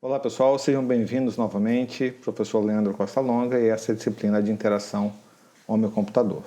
Olá pessoal, sejam bem-vindos novamente, professor Leandro Costa Longa e essa disciplina de interação homem-computador.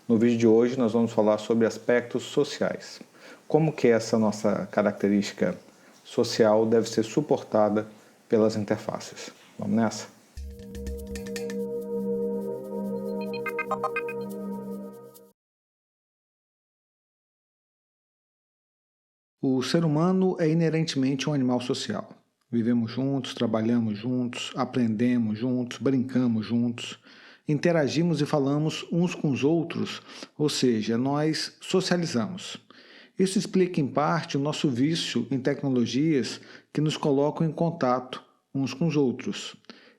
No vídeo de hoje nós vamos falar sobre aspectos sociais. Como que essa nossa característica social deve ser suportada pelas interfaces. Vamos nessa? O ser humano é inerentemente um animal social. Vivemos juntos, trabalhamos juntos, aprendemos juntos, brincamos juntos, interagimos e falamos uns com os outros, ou seja, nós socializamos. Isso explica em parte o nosso vício em tecnologias que nos colocam em contato uns com os outros.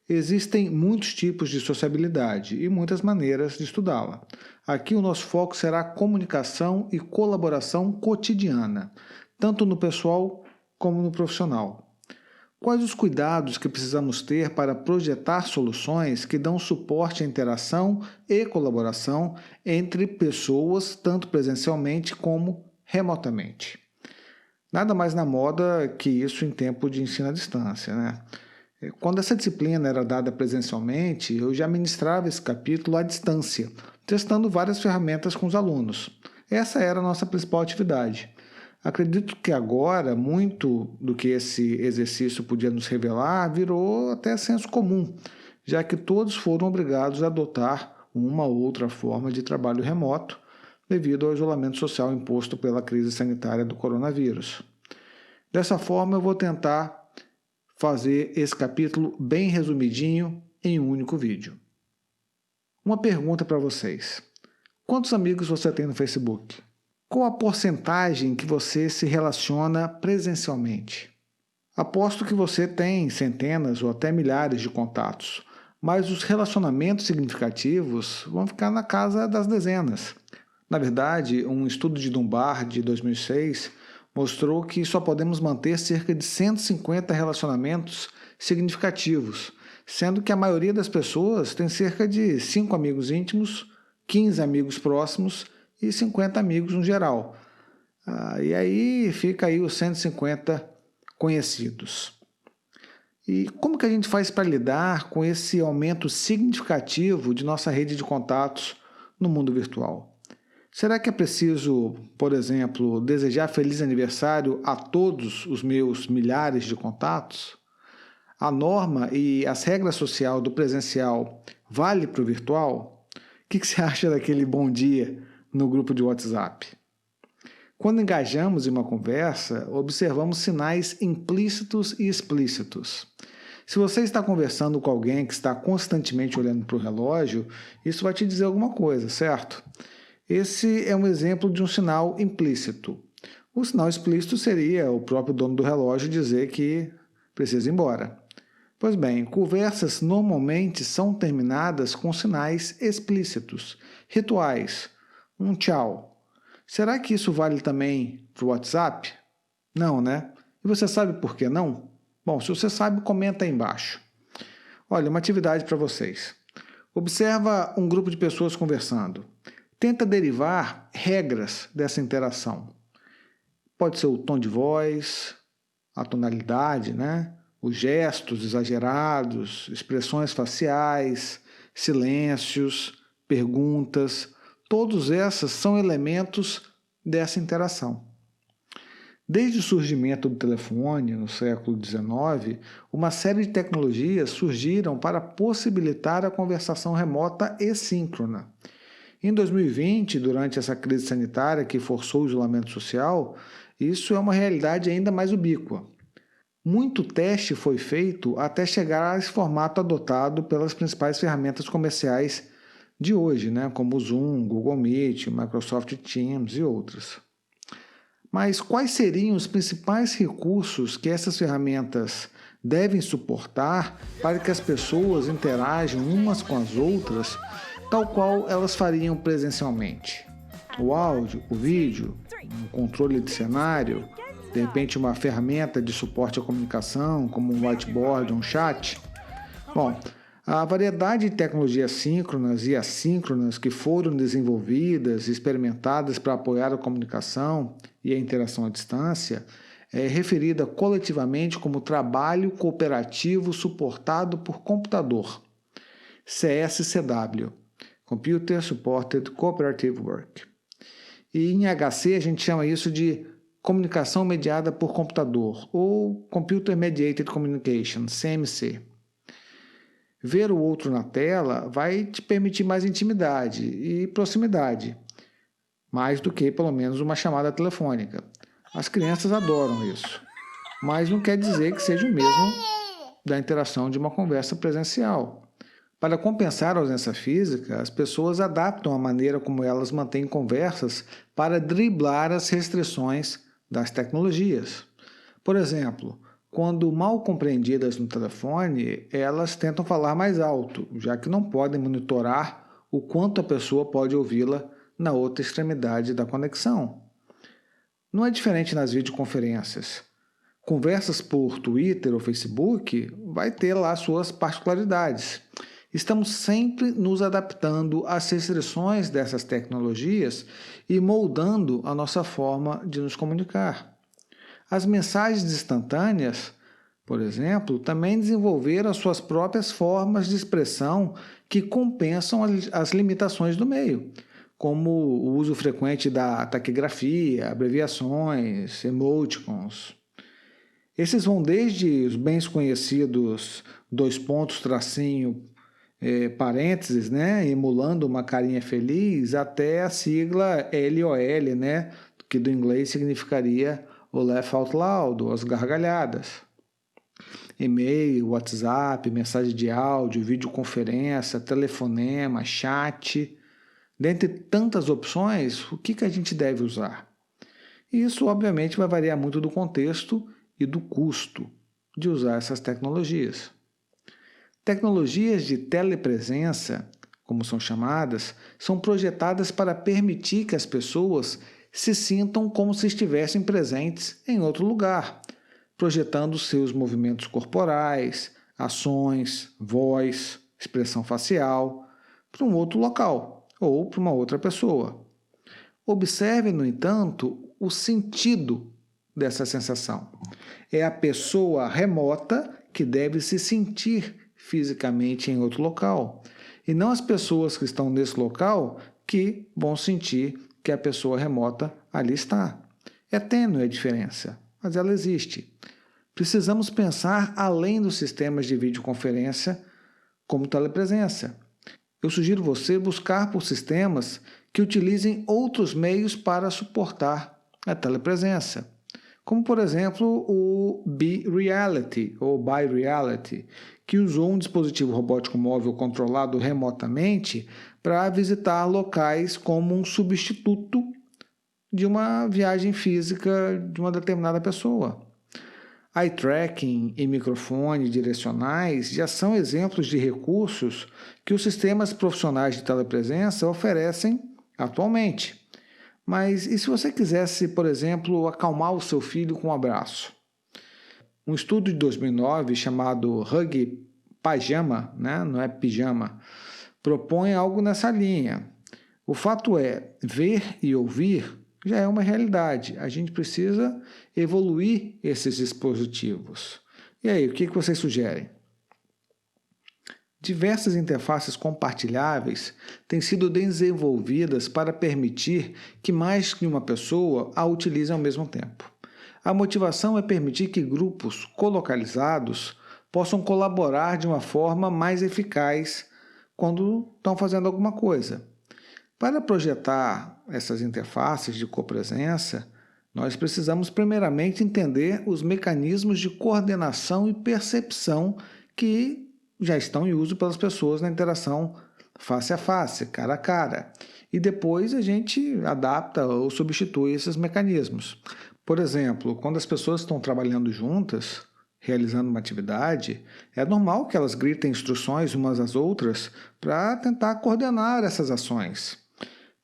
Existem muitos tipos de sociabilidade e muitas maneiras de estudá-la. Aqui o nosso foco será comunicação e colaboração cotidiana, tanto no pessoal como no profissional. Quais os cuidados que precisamos ter para projetar soluções que dão suporte à interação e colaboração entre pessoas, tanto presencialmente como remotamente? Nada mais na moda que isso em tempo de ensino à distância, né? Quando essa disciplina era dada presencialmente, eu já ministrava esse capítulo à distância, testando várias ferramentas com os alunos. Essa era a nossa principal atividade. Acredito que agora, muito do que esse exercício podia nos revelar virou até senso comum, já que todos foram obrigados a adotar uma ou outra forma de trabalho remoto devido ao isolamento social imposto pela crise sanitária do coronavírus. Dessa forma, eu vou tentar fazer esse capítulo bem resumidinho em um único vídeo. Uma pergunta para vocês. Quantos amigos você tem no Facebook? Qual a porcentagem que você se relaciona presencialmente? Aposto que você tem centenas ou até milhares de contatos, mas os relacionamentos significativos vão ficar na casa das dezenas. Na verdade, um estudo de Dunbar de 2006 mostrou que só podemos manter cerca de 150 relacionamentos significativos, sendo que a maioria das pessoas tem cerca de 5 amigos íntimos, 15 amigos próximos e 50 amigos no geral. E aí fica aí os 150 conhecidos. E como que a gente faz para lidar com esse aumento significativo de nossa rede de contatos no mundo virtual? Será que é preciso, por exemplo, desejar feliz aniversário a todos os meus milhares de contatos? A norma e as regras sociais do presencial vale para o virtual? O que você acha daquele bom dia no grupo de WhatsApp? Quando engajamos em uma conversa, observamos sinais implícitos e explícitos. Se você está conversando com alguém que está constantemente olhando para o relógio, isso vai te dizer alguma coisa, certo? Esse é um exemplo de um sinal implícito. O sinal explícito seria o próprio dono do relógio dizer que precisa ir embora. Pois bem, conversas normalmente são terminadas com sinais explícitos, rituais, um tchau. Será que isso vale também para o WhatsApp? Não, né? E você sabe por que não? Bom, se você sabe, comenta aí embaixo. Olha, uma atividade para vocês. Observa um grupo de pessoas conversando. Tenta derivar regras dessa interação. Pode ser o tom de voz, a tonalidade, né? Os gestos exagerados, expressões faciais, silêncios, perguntas. Todos esses são elementos dessa interação. Desde o surgimento do telefone, no século XIX, uma série de tecnologias surgiram para possibilitar a conversação remota e síncrona. Em 2020, durante essa crise sanitária que forçou o isolamento social, isso é uma realidade ainda mais ubíqua. Muito teste foi feito até chegar a esse formato adotado pelas principais ferramentas comerciais de hoje, né, como o Zoom, Google Meet, Microsoft Teams e outras. Mas quais seriam os principais recursos que essas ferramentas devem suportar para que as pessoas interajam umas com as outras, tal qual elas fariam presencialmente? O áudio, o vídeo, o controle de cenário, de repente uma ferramenta de suporte à comunicação, como um whiteboard, um chat? Bom, a variedade de tecnologias síncronas e assíncronas que foram desenvolvidas e experimentadas para apoiar a comunicação e a interação à distância é referida coletivamente como trabalho cooperativo suportado por computador, CSCW, Computer Supported Cooperative Work. E em HC a gente chama isso de comunicação mediada por computador, ou Computer Mediated Communication, CMC. Ver o outro na tela vai te permitir mais intimidade e proximidade, mais do que, pelo menos, uma chamada telefônica. As crianças adoram isso, mas não quer dizer que seja o mesmo da interação de uma conversa presencial. Para compensar a ausência física, as pessoas adaptam a maneira como elas mantêm conversas para driblar as restrições das tecnologias. Por exemplo, quando mal compreendidas no telefone, elas tentam falar mais alto, já que não podem monitorar o quanto a pessoa pode ouvi-la na outra extremidade da conexão. Não é diferente nas videoconferências. Conversas por Twitter ou Facebook vai ter lá suas particularidades. Estamos sempre nos adaptando às restrições dessas tecnologias e moldando a nossa forma de nos comunicar. As mensagens instantâneas, por exemplo, também desenvolveram as suas próprias formas de expressão que compensam as limitações do meio, como o uso frequente da taquigrafia, abreviações, emoticons. Esses vão desde os bem conhecidos dois pontos, tracinho, parênteses, né, emulando uma carinha feliz, até a sigla LOL, né, que do inglês significaria o laugh out loud, ou as gargalhadas. E-mail, WhatsApp, mensagem de áudio, videoconferência, telefonema, chat. Dentre tantas opções, o que a gente deve usar? Isso, obviamente, vai variar muito do contexto e do custo de usar essas tecnologias. Tecnologias de telepresença, como são chamadas, são projetadas para permitir que as pessoas se sintam como se estivessem presentes em outro lugar, projetando seus movimentos corporais, ações, voz, expressão facial para um outro local ou para uma outra pessoa. Observe, no entanto, o sentido dessa sensação. É a pessoa remota que deve se sentir fisicamente em outro local, e não as pessoas que estão nesse local que vão sentir que a pessoa remota ali está. É tênue a diferença, mas ela existe. Precisamos pensar além dos sistemas de videoconferência como telepresença. Eu sugiro você buscar por sistemas que utilizem outros meios para suportar a telepresença, como, por exemplo, o Be-Reality ou By-Reality, que usou um dispositivo robótico móvel controlado remotamente para visitar locais como um substituto de uma viagem física de uma determinada pessoa. Eye tracking e microfone direcionais já são exemplos de recursos que os sistemas profissionais de telepresença oferecem atualmente. Mas e se você quisesse, por exemplo, acalmar o seu filho com um abraço? Um estudo de 2009 chamado Hug Pajama, né? Não é pijama, propõe algo nessa linha. O fato é, ver e ouvir já é uma realidade. A gente precisa evoluir esses dispositivos. E aí, o que vocês sugerem? Diversas interfaces compartilháveis têm sido desenvolvidas para permitir que mais de uma pessoa a utilize ao mesmo tempo. A motivação é permitir que grupos colocalizados possam colaborar de uma forma mais eficaz quando estão fazendo alguma coisa. Para projetar essas interfaces de copresença, nós precisamos primeiramente entender os mecanismos de coordenação e percepção que já estão em uso pelas pessoas na interação face a face, cara a cara. E depois a gente adapta ou substitui esses mecanismos. Por exemplo, quando as pessoas estão trabalhando juntas, realizando uma atividade, é normal que elas gritem instruções umas às outras para tentar coordenar essas ações.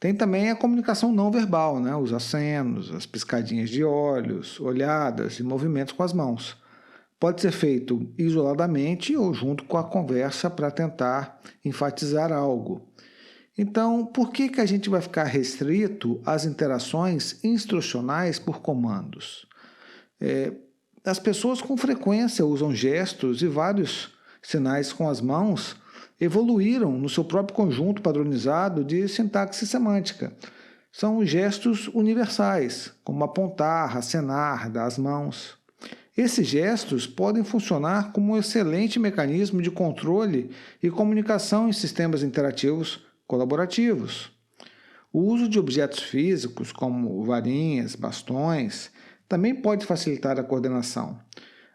Tem também a comunicação não verbal, né? Os acenos, as piscadinhas de olhos, olhadas e movimentos com as mãos. Pode ser feito isoladamente ou junto com a conversa para tentar enfatizar algo. Então, por que a gente vai ficar restrito às interações instrucionais por comandos? As pessoas com frequência usam gestos e vários sinais com as mãos evoluíram no seu próprio conjunto padronizado de sintaxe semântica. São gestos universais, como apontar, acenar, dar as mãos. Esses gestos podem funcionar como um excelente mecanismo de controle e comunicação em sistemas interativos colaborativos. O uso de objetos físicos, como varinhas, bastões, também pode facilitar a coordenação.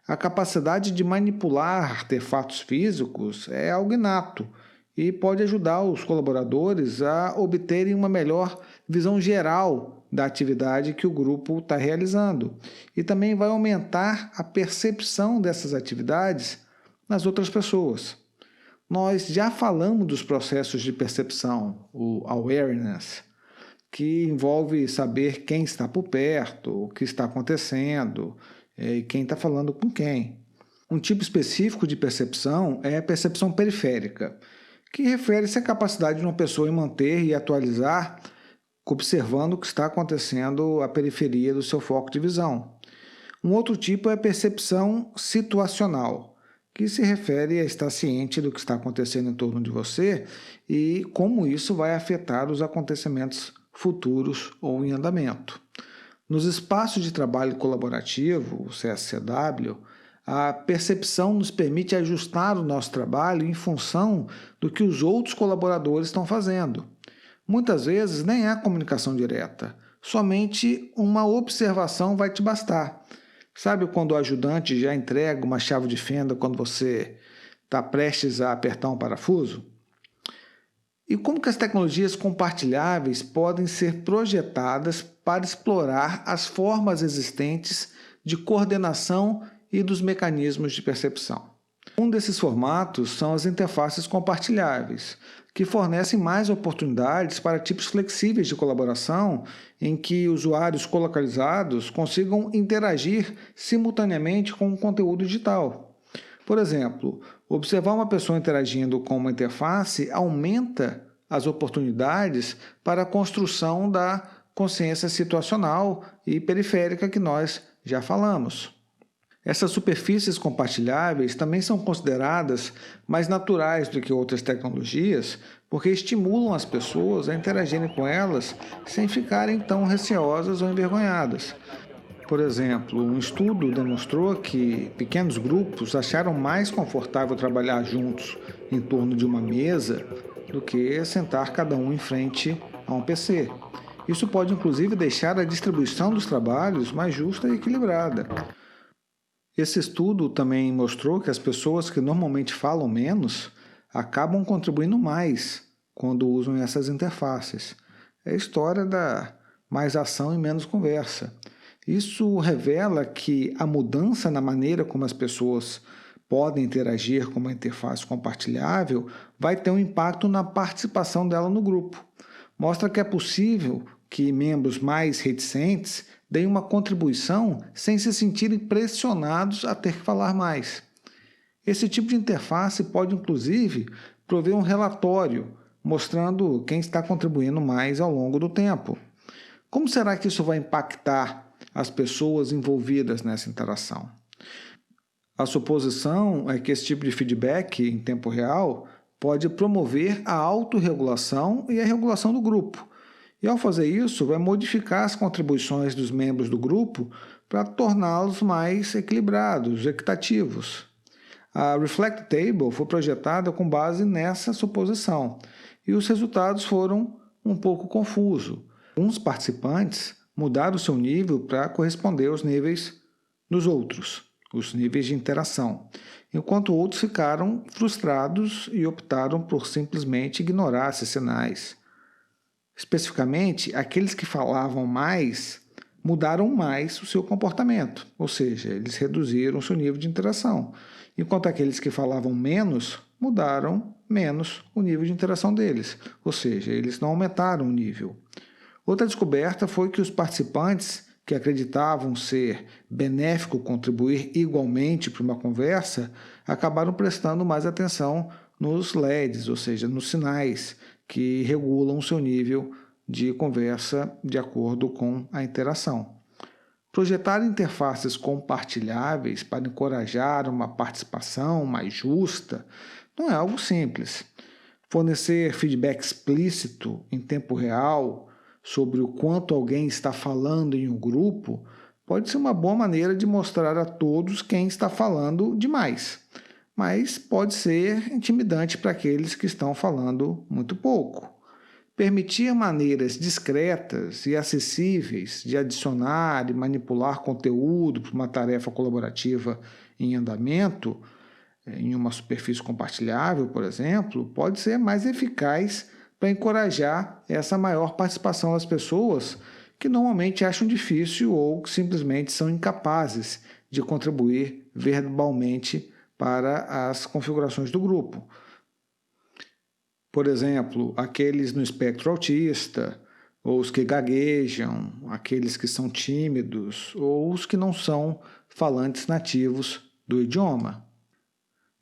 A capacidade de manipular artefatos físicos é algo inato e pode ajudar os colaboradores a obterem uma melhor visão geral da atividade que o grupo está realizando. E também vai aumentar a percepção dessas atividades nas outras pessoas. Nós já falamos dos processos de percepção, o awareness, que envolve saber quem está por perto, o que está acontecendo e quem está falando com quem. Um tipo específico de percepção é a percepção periférica, que refere-se à capacidade de uma pessoa em manter e atualizar, observando o que está acontecendo à periferia do seu foco de visão. Um outro tipo é a percepção situacional, que se refere a estar ciente do que está acontecendo em torno de você e como isso vai afetar os acontecimentos futuros ou em andamento. Nos espaços de trabalho colaborativo, o CSCW, a percepção nos permite ajustar o nosso trabalho em função do que os outros colaboradores estão fazendo. Muitas vezes nem há comunicação direta, somente uma observação vai te bastar. Sabe quando o ajudante já entrega uma chave de fenda quando você está prestes a apertar um parafuso? E como que as tecnologias compartilháveis podem ser projetadas para explorar as formas existentes de coordenação e dos mecanismos de percepção? Um desses formatos são as interfaces compartilháveis, que fornecem mais oportunidades para tipos flexíveis de colaboração em que usuários colocalizados consigam interagir simultaneamente com o conteúdo digital. Por exemplo, observar uma pessoa interagindo com uma interface aumenta as oportunidades para a construção da consciência situacional e periférica que nós já falamos. Essas superfícies compartilháveis também são consideradas mais naturais do que outras tecnologias, porque estimulam as pessoas a interagirem com elas sem ficarem tão receosas ou envergonhadas. Por exemplo, um estudo demonstrou que pequenos grupos acharam mais confortável trabalhar juntos em torno de uma mesa do que sentar cada um em frente a um PC. Isso pode inclusive deixar a distribuição dos trabalhos mais justa e equilibrada. Esse estudo também mostrou que as pessoas que normalmente falam menos acabam contribuindo mais quando usam essas interfaces. É a história da mais ação e menos conversa. Isso revela que a mudança na maneira como as pessoas podem interagir com uma interface compartilhável vai ter um impacto na participação dela no grupo. Mostra que é possível que membros mais reticentes deem uma contribuição sem se sentirem pressionados a ter que falar mais. Esse tipo de interface pode, inclusive, prover um relatório mostrando quem está contribuindo mais ao longo do tempo. Como será que isso vai impactar as pessoas envolvidas nessa interação? A suposição é que esse tipo de feedback em tempo real pode promover a autorregulação e a regulação do grupo. E ao fazer isso, vai modificar as contribuições dos membros do grupo para torná-los mais equilibrados, equitativos. A Reflect Table foi projetada com base nessa suposição e os resultados foram um pouco confusos. Alguns participantes mudaram seu nível para corresponder aos níveis dos outros, os níveis de interação, enquanto outros ficaram frustrados e optaram por simplesmente ignorar esses sinais. Especificamente, aqueles que falavam mais mudaram mais o seu comportamento, ou seja, eles reduziram o seu nível de interação, enquanto aqueles que falavam menos mudaram menos o nível de interação deles, ou seja, eles não aumentaram o nível. Outra descoberta foi que os participantes que acreditavam ser benéfico contribuir igualmente para uma conversa acabaram prestando mais atenção nos LEDs, ou seja, nos sinais que regulam o seu nível de conversa de acordo com a interação. Projetar interfaces compartilháveis para encorajar uma participação mais justa não é algo simples. Fornecer feedback explícito em tempo real sobre o quanto alguém está falando em um grupo pode ser uma boa maneira de mostrar a todos quem está falando demais, mas pode ser intimidante para aqueles que estão falando muito pouco. Permitir maneiras discretas e acessíveis de adicionar e manipular conteúdo para uma tarefa colaborativa em andamento, em uma superfície compartilhável, por exemplo, pode ser mais eficaz para encorajar essa maior participação das pessoas que normalmente acham difícil ou que simplesmente são incapazes de contribuir verbalmente para as configurações do grupo. Por exemplo, aqueles no espectro autista, ou os que gaguejam, aqueles que são tímidos, ou os que não são falantes nativos do idioma.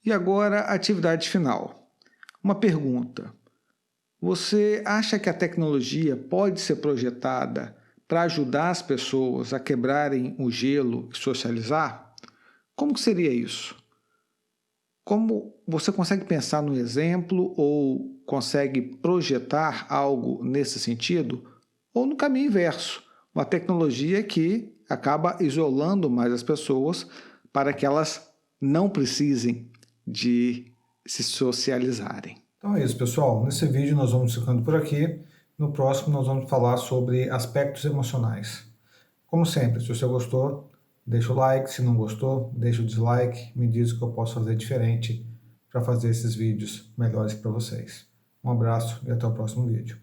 E agora, a atividade final. Uma pergunta. Você acha que a tecnologia pode ser projetada para ajudar as pessoas a quebrarem o gelo e socializar? Como que seria isso? Como você consegue pensar no exemplo ou consegue projetar algo nesse sentido? Ou no caminho inverso, uma tecnologia que acaba isolando mais as pessoas para que elas não precisem de se socializarem. Então é isso, pessoal. Nesse vídeo nós vamos ficando por aqui. No próximo nós vamos falar sobre aspectos emocionais. Como sempre, se você gostou, deixa o like. Se não gostou, deixa o dislike. Me diz o que eu posso fazer diferente para fazer esses vídeos melhores para vocês. Um abraço e até o próximo vídeo.